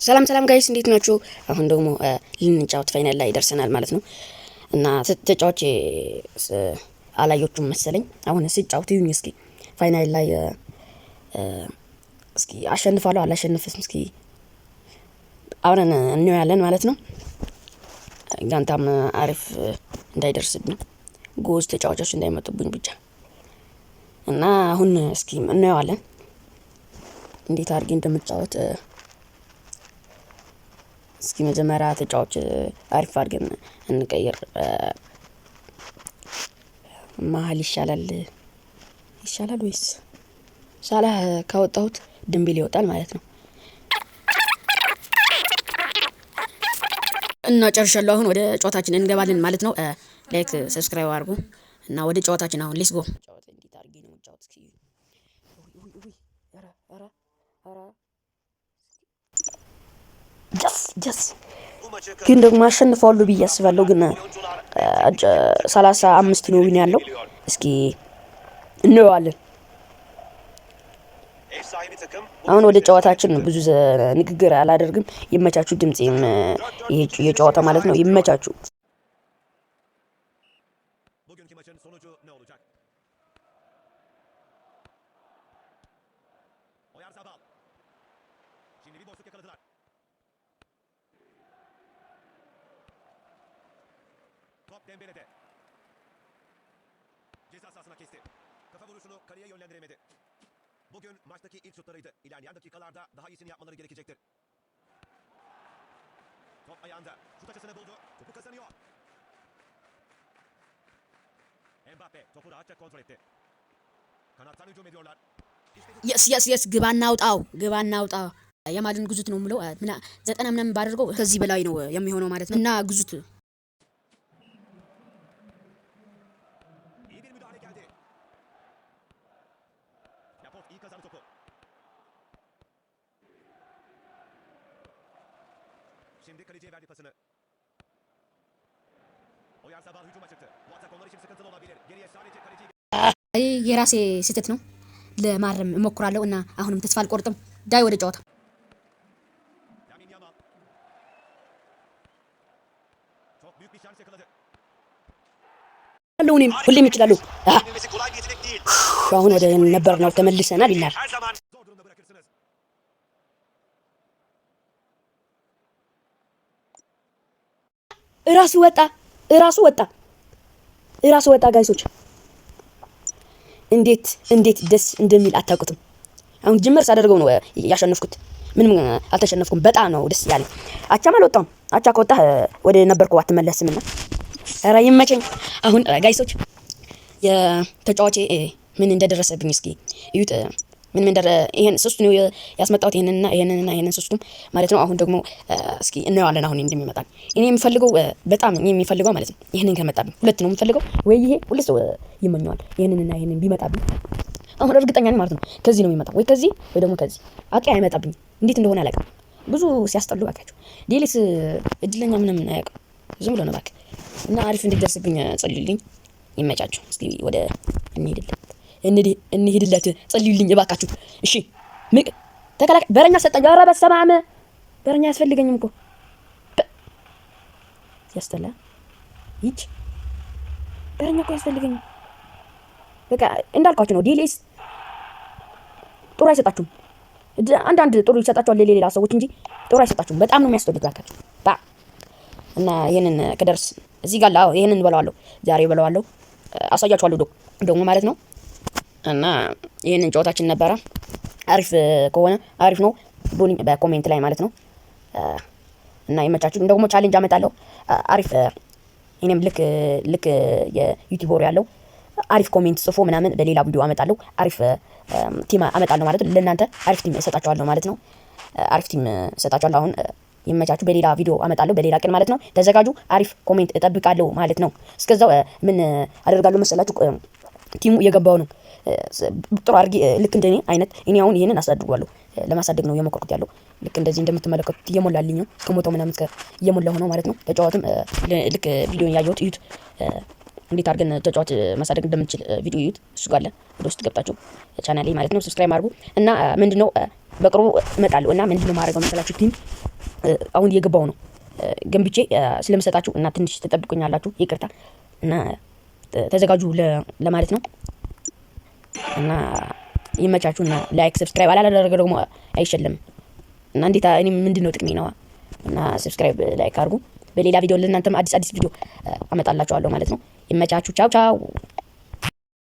ሰላም ሰላም ጋይስ እንዴት ናችሁ? አሁን ደግሞ ልንጫወት ፋይናል ላይ ደርሰናል ማለት ነው። እና ተጫዋች አላዮቹም መሰለኝ። አሁን ስጫወት ይሁን እስኪ ፋይናል ላይ እስኪ አሸንፋለሁ አላሸንፍም እስኪ አብረን እንያለን ማለት ነው። ጋንታም አሪፍ እንዳይደርስብኝ ጎዝ ተጫዋቾች እንዳይመጡብኝ ብቻ እና አሁን እስኪ እንያለን እንዴት አድርጌ እንደምጫወት። እስኪ መጀመሪያ ተጫዋች አሪፍ አድርገን እንቀይር። መሀል ይሻላል ወይስ ሳላህ ካወጣሁት ድንቢል ይወጣል ማለት ነው። እና ጨርሻለሁ። አሁን ወደ ጨዋታችን እንገባለን ማለት ነው። ላይክ ሰብስክራይብ አድርጉ እና ወደ ጨዋታችን አሁን ሌትስ ጎ። እንዴት አድርጌ ነው ጨዋታ እስኪ ጀስ ግን ደግሞ አሸንፈዋለሁ ብዬ አስባለሁ። ግን 35 ነው ዊን ያለው። እስኪ እንየዋለን። አሁን ወደ ጨዋታችን ብዙ ንግግር አላደርግም። ይመቻችሁ። ድምጼም የጨዋታ ማለት ነው። ይመቻችሁ። Top Dembele'de. Ceza sahasına kesti. Kafa vuruşunu kaleye yönlendiremedi. Bugün maçtaki ilk şutlarıydı. İlerleyen dakikalarda daha iyisini yapmaları gerekecektir. Top ayağında. Şut açısını buldu. Topu kazanıyor. Mbappe topu rahatça kontrol etti. Kanattan hücum ediyorlar. የስ ግባ እናውጣው የማድን ጉዙት ነው የምለው። ምና 90 ምናምን ባደርገው ከዚህ በላይ ነው የሚሆነው ማለት ነው። እና ጉዙት iyi kazandı topu. Şimdi kaleciye verdi pasını. Oyarzabal hücuma çıktı. Bu atak onlar için sıkıntılı olabilir. Geriye sadece kaleciyi... የራሴ ስህተት ነው ለማረም እሞክራለሁ እና አሁንም ተስፋ አልቆርጥም። ዳይ ወደ ጨዋታ çok büyük bir şans yakaladı. ሁሌም ይችላሉ። አሁን ወደ ነበር ነው ተመልሰናል ይላል። Zor durumda bırakırsınız. እራሱ ወጣ ጋይሶች። እንዴት ደስ እንደሚል አታውቁትም። አሁን ጅምር ሳደርገው ነው ያሸነፍኩት። ምንም አልተሸነፍኩም። በጣም ነው ደስ ያለኝ። አቻም አልወጣም። አቻ ከወጣ ወደ ነበርኩ አትመለስምና ኧረ ይመቸኝ። አሁን ጋይሶች የተጫዋቼ ምን እንደደረሰብኝ እስኪ እዩት። ምን ይሄን ሶስቱ ነው ያስመጣሁት። ይሄንን ሶስቱም ማለት ነው። አሁን ደግሞ እስኪ እናየዋለን አሁን እንደሚመጣ። እኔ የምፈልገው ማለት ነው ይሄንን ከመጣብኝ ሁለት ነው የምፈልገው። ወይ ይሄ ሁለት ሰው ይመኛል። ይሄንን ቢመጣብኝ አሁን እርግጠኛ ነኝ ማለት ነው ከዚህ ነው የሚመጣው። ወይ ከዚህ ወይ ደግሞ ከዚህ። አቂ አይመጣብኝ እንዴት እንደሆነ አላውቅም። ብዙ ሲያስጠሉ ባካችሁ። ዴሊስ እድለኛ ምንም አያውቅም። ዝም ብሎ ነው ባክ። እና አሪፍ እንዲደርስብኝ ጸልዩልኝ። ይመቻችሁ። እስኪ ወደ እንሂድለት ጸልዩልኝ እባካችሁ። እሺ ተከላካይ በረኛ ሰጠኝ። ኧረ በስመ አብ በረኛ ያስፈልገኝም እኮ ያስተላ ይች በረኛ እኮ ያስፈልገኝ። በቃ እንዳልኳችሁ ነው። ዲሌስ ጥሩ አይሰጣችሁም። አንዳንድ ጥሩ ይሰጣችኋል ለሌላ ሰዎች እንጂ ጥሩ አይሰጣችሁም። በጣም ነው የሚያስፈልግ ባካችሁ። እና ይሄንን ከደርስ እዚህ ጋር ይሄንን በለዋለሁ። ዛሬ በለዋለሁ። አሳያችኋለሁ ደግሞ ማለት ነው። እና ይሄንን ጨዋታችን ነበረ። አሪፍ ከሆነ አሪፍ ነው ቡኒ በኮሜንት ላይ ማለት ነው። እና ይመቻችሁ። ደግሞ ቻሌንጅ አመጣለሁ አሪፍ። እኔም ልክ የዩቲዩበር ያለው አሪፍ ኮሜንት ጽፎ ምናምን በሌላ ቪዲዮ አመጣለሁ። አሪፍ ቲም አመጣለሁ ማለት ነው። ለእናንተ አሪፍ ቲም እሰጣችኋለሁ ማለት ነው። አሪፍ ቲም እሰጣችኋለሁ። አሁን ይመቻችሁ። በሌላ ቪዲዮ አመጣለሁ በሌላ ቀን ማለት ነው። ተዘጋጁ። አሪፍ ኮሜንት እጠብቃለሁ ማለት ነው። እስከዛው ምን አደርጋለሁ መሰላችሁ? ቲሙ እየገባው ነው ጥሩ አድርጌ ልክ እንደኔ አይነት። እኔ አሁን ይሄንን አሳድጓለሁ ለማሳደግ ነው እየሞከርኩት ያለው። ልክ እንደዚህ እንደምትመለከቱት እየሞላልኝ ነው። ከሞተው ምናምን እየሞላው ነው ማለት ነው። ተጫዋትም ልክ ቪዲዮን ያየሁት እዩት። እንዴት አድርገን ተጫዋች ማሳደግ እንደምንችል ቪዲዮ እዩት። እሱ ጋር ወደ ውስጥ ገብታችሁ ቻናሌ ማለት ነው ሰብስክራይብ አድርጉ እና ምንድነው በቅርቡ እመጣለሁ እና ምንድነው ማድረግ መሰላችሁ ቲም አሁን እየገባው ነው ገንብቼ ስለምሰጣችሁ እና ትንሽ ተጠብቁኛላችሁ፣ ይቅርታ እና ተዘጋጁ ለማለት ነው። እና ይመቻችሁና ላይክ ሰብስክራይብ አላደረገ ደግሞ አይሸለም እና እንዴት እኔ ምንድነው ጥቅሜ ነው? እና ሰብስክራይብ ላይክ አድርጉ። በሌላ ቪዲዮ ለእናንተም አዲስ ቪዲዮ አመጣላችኋለሁ ማለት ነው። ይመቻችሁ። ቻው ቻው።